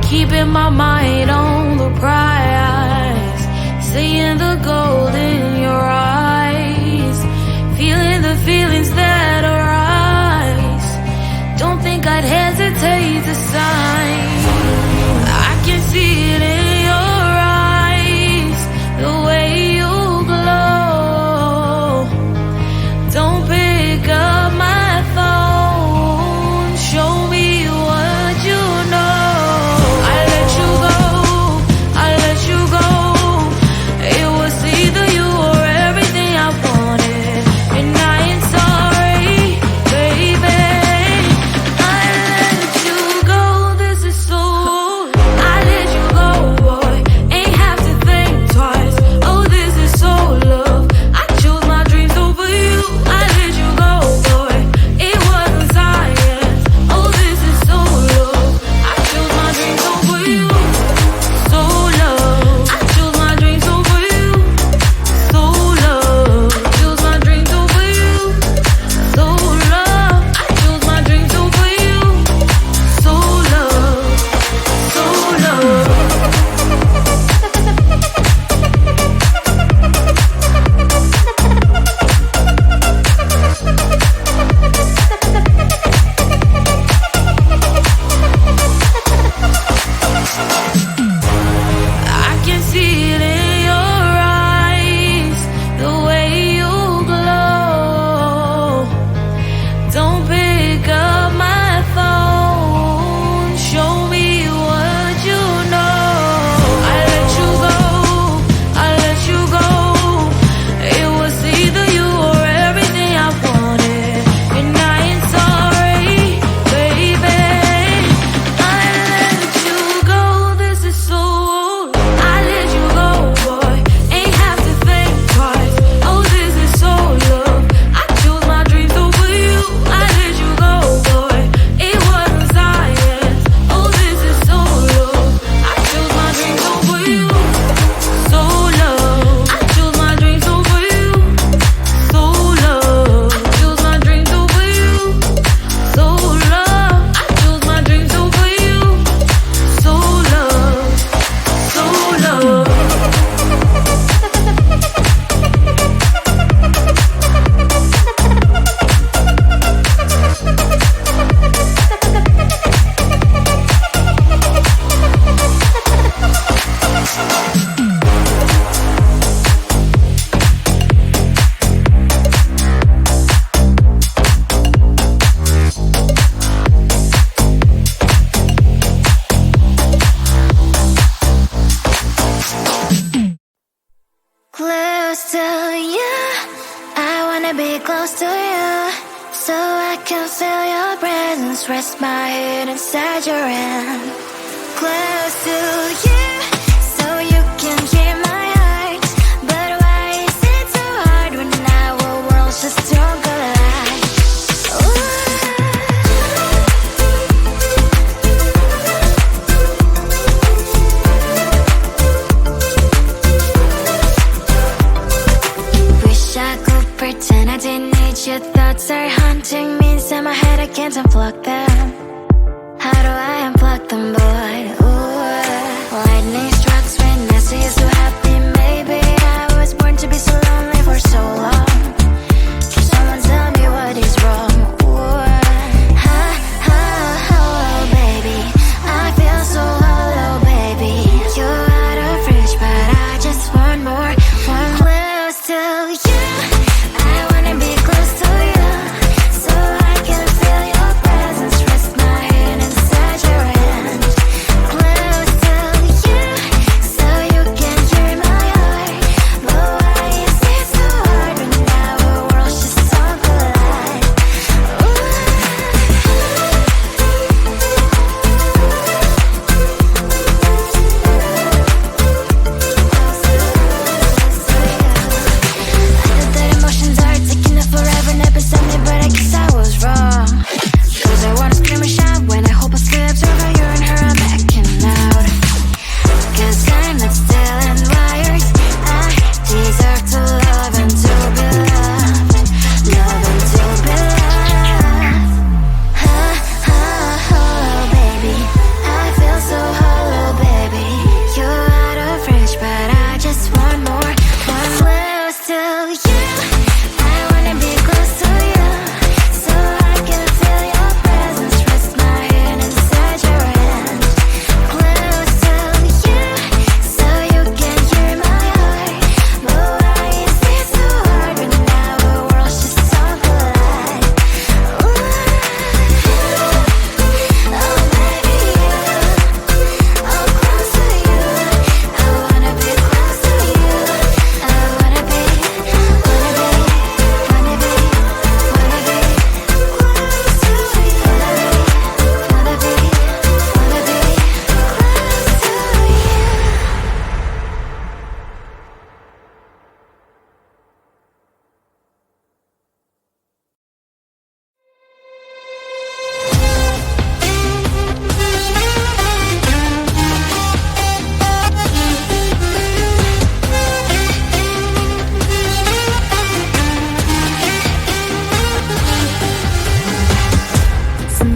keeping my mind on the prize, seeing the gold in your eyes, feeling the feelings that arise. Don't think I'd hesitate to sign. I can see it in your eyes, the way you glow. Don't pick up my phone, show me what you know. I let you go, I let you go. It was either you or everything I wanted, and I ain't sorry, baby. I let you go, this is so. I let you go, boy, ain't have to think twice. Oh, this is so love. I chose my dreams over you. I let you go, boy, it wasn't science. Oh, this is so love. I chose my dreams over you. So love. I chose my dreams over you. So love. Chose my dreams over you. So love. I chose my dreams over you. So love. So love. I can see it in your eyes, the way you glow. Don't pick up my phone, show me what you know. I let you go, I let you go. It was either you or everything I wanted, and I ain't sorry, baby. I let you go, this is so. I let you go, boy, ain't have to think twice. Oh, this is so love. I chose my dreams over you. I let you go, boy, it wasn't science. Oh, this is so love. I chose my dreams over you. So love. I chose my dreams over you. So love. Chose my dreams over you. So love. I chose my dreams over you. So love. So love. Close to you, I wanna be close to you, so I can feel your presence, rest my head inside your hand. Close to you, so you can hear my heart. But why is it so hard when our worlds just don't collide? Ooh. Wish I could pretend I didn't need your thoughts are haunting me inside my head. I can't unplug them. How do I unplug them, boy? Ooh, lightning strikes when I see you so happy. Maybe I was born to be so lonely for so long. Can someone tell me what is wrong? Ooh, ha, ha, hello, baby. I feel so hollow, baby. You're out of reach, but I just want more, want close to you. I wanna be close to you, so I can feel your presence, rest my head inside your hand.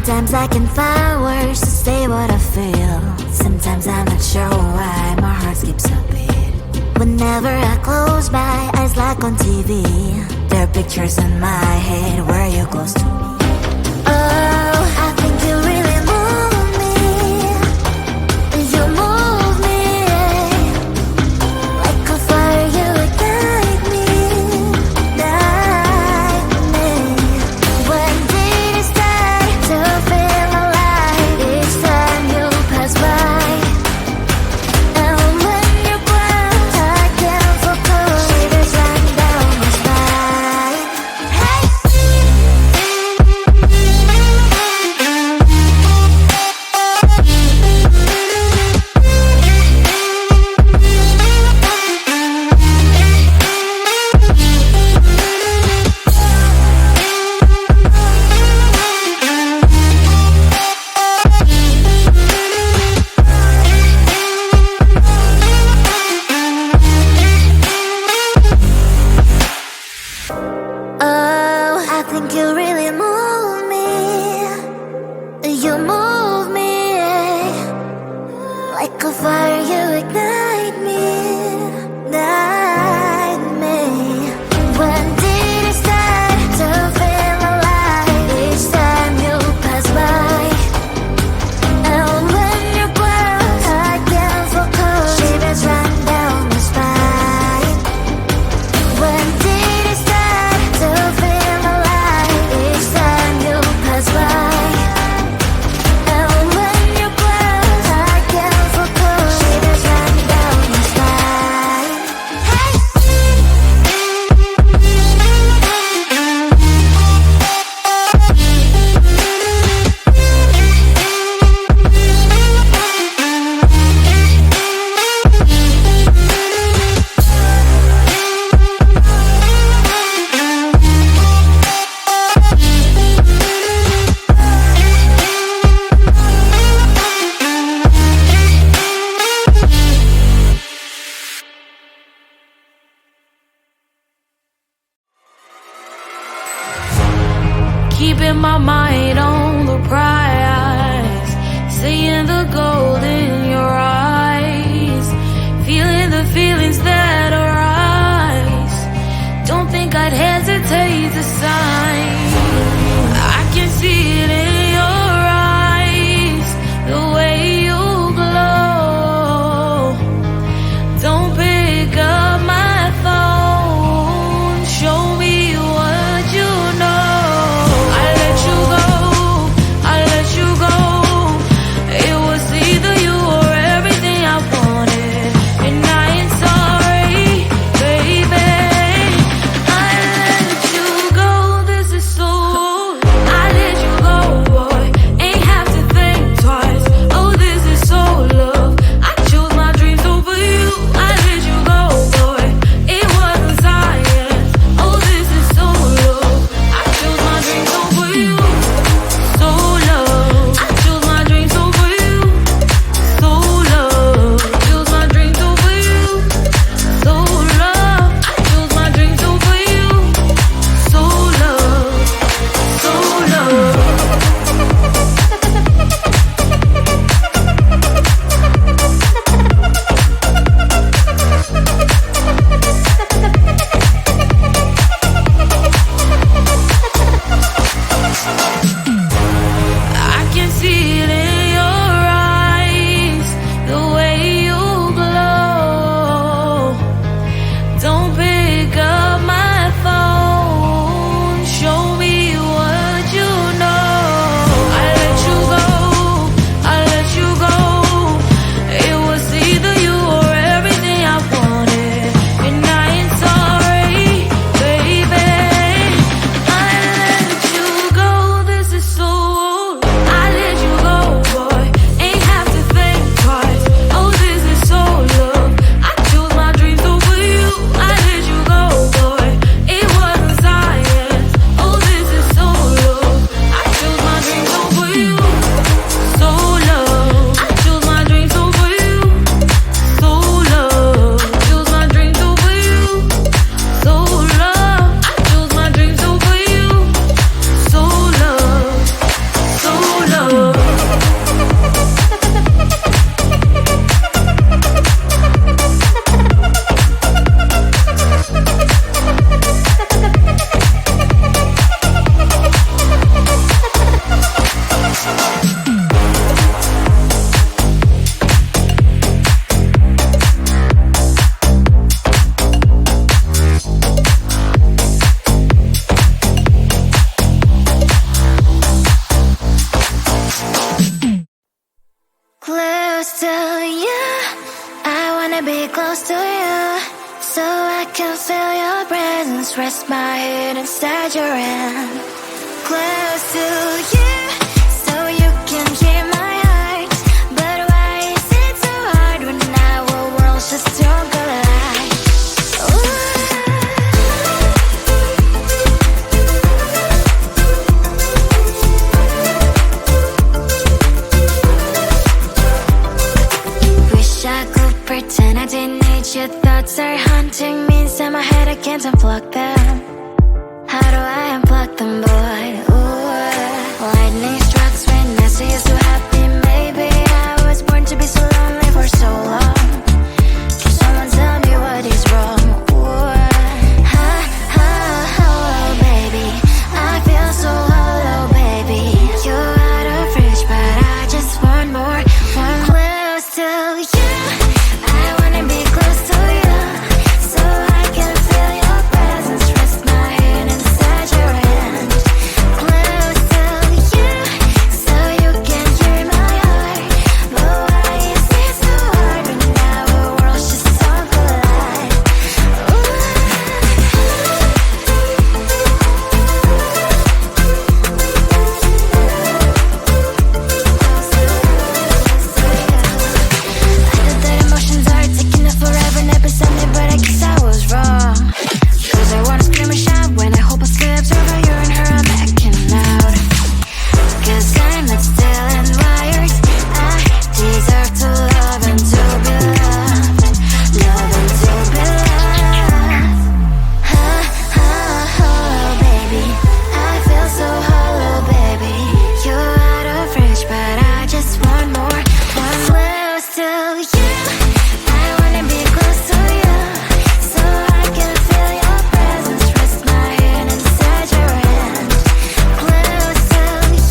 Sometimes I can find words to say what I feel. Sometimes I'm not sure why my heart skips a beat. Whenever I close my eyes like on TV, there are pictures in my head where you're close to me. Oh, I think you really move me. You move me like a fire, you ignite me, ignite me. When did it start to feel alive? Each time you pass by, and when you're gone, I can't focus. Shivers run down my spine. Hey. Oh, I think you really move me. You move me like a fire, you ignite me, ignite me. When did it start to feel alive? Each time you pass by, and when you're gone, I can't focus. Shivers run down my spine. When did it start to feel alive? Each time you pass by, and when you're gone, I can't focus. Shivers run down my spine. love. Close to you, I wanna be close to you, so I can feel your presence, rest my head inside your hand. Close to you, so you can hear my heart, but why is it so hard when our worlds just don't collide? Wish I could pretend I didn't need your thoughts are haunting me inside my head, I can't unplug them. How do I unplug them, boy? Ooh, lightning strikes when I see you so happy. Maybe I was born to be so lonely for so long. Can someone tell me what is wrong? Ooh, oh, baby, I feel so hollow, baby. You're out of reach, but I just want more, one close to you. I wanna be close to you, so I can feel your presence, rest my head inside your hand. Close to you, so you can hear my heart, but why is it so hard when our worlds just don't collide? I know that emotions are taking up forever, never beside me, but I guess I was wrong. Cause I wanna scream and shout when I hope I slips over you and her, I'm backing out. Cause I'm not still and wired, I deserve to love and to be loved, love and to be loved. Oh, baby, I feel so hollow, baby. You're out of reach, but I just want more, one close to you. I wanna be close to you, so I can feel your presence, rest my head inside your hand. Close to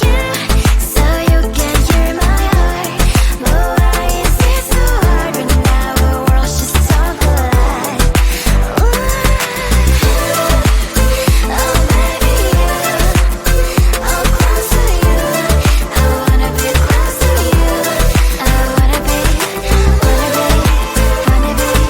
you, so you can hear my heart, but why is it so hard when our worlds just don't collide? Oh, baby, oh, close to you. I wanna be close to you. I wanna be close to you. Wanna be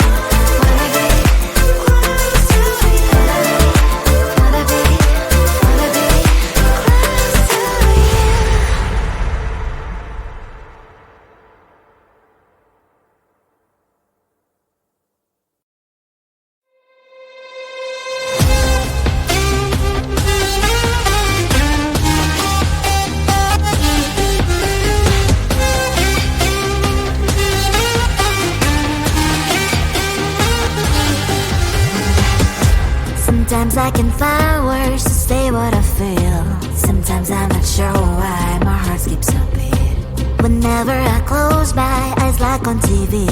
Sometimes I can find words to say what I feel. Sometimes I'm not sure why my heart skips a beat. Whenever I close my eyes like on TV,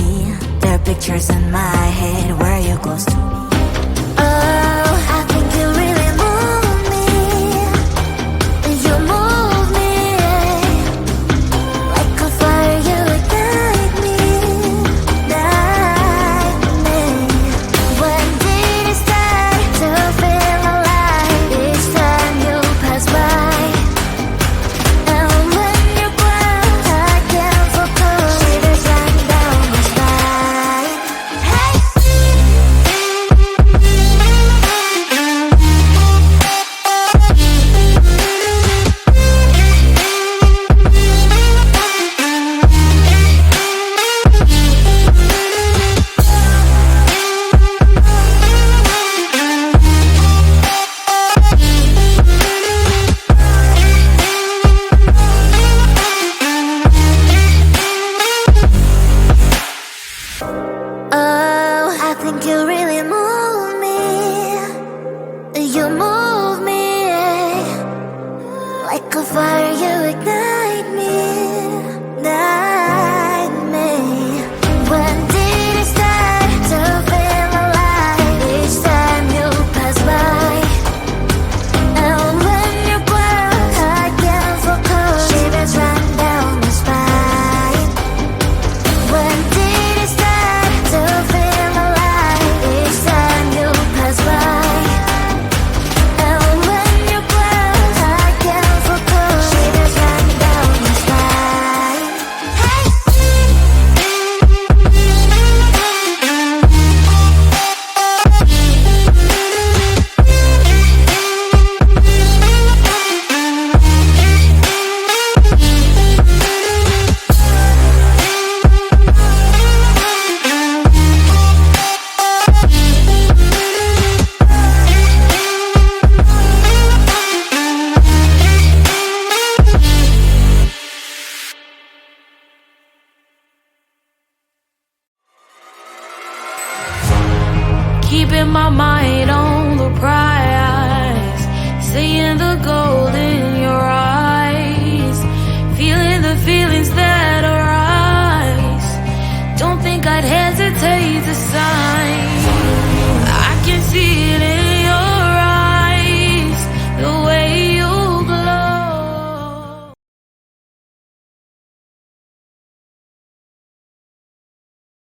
there are pictures in my head where you're close to me.